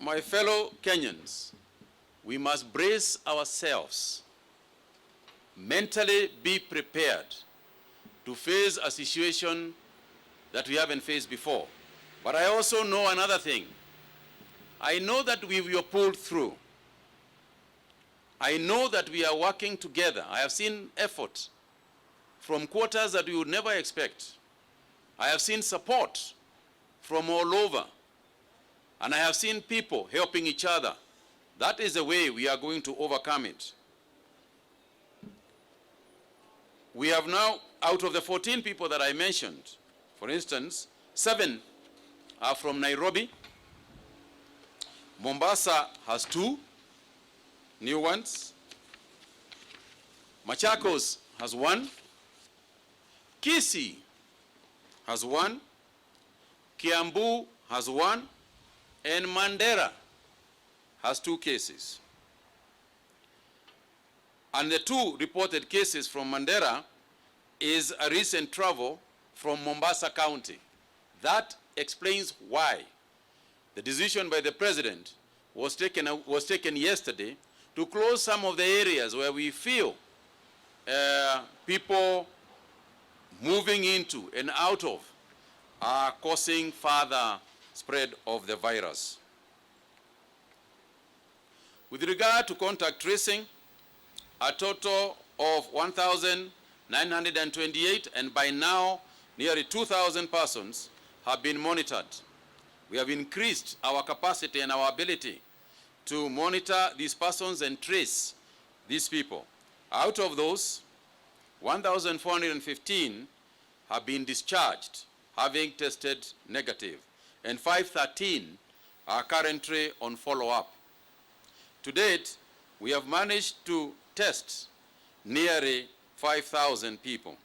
My fellow Kenyans, we must brace ourselves, mentally be prepared to face a situation that we haven't faced before. But I also know another thing. I know that we were pulled through. I know that we are working together. I have seen effort from quarters that we would never expect. I have seen support from all over. And I have seen people helping each other. That is the way we are going to overcome it. We have now, out of the 14 people that I mentioned, for instance, 7 are from Nairobi. Mombasa has 2 new ones. Machakos has 1. Kisii has 1. Kiambu has 1. And Mandera has 2 cases. And the 2 reported cases from Mandera is a recent travel from Mombasa County. That explains why the decision by the President was taken yesterday to close some of the areas where we feel people moving into and out of are causing further spread of the virus. With regard to contact tracing, a total of 1,928, and by now nearly 2,000 persons have been monitored. We have increased our capacity and our ability to monitor these persons and trace these people. Out of those, 1,415 have been discharged, having tested negative, and 513 are currently on follow-up. To date, we have managed to test nearly 5,000 people.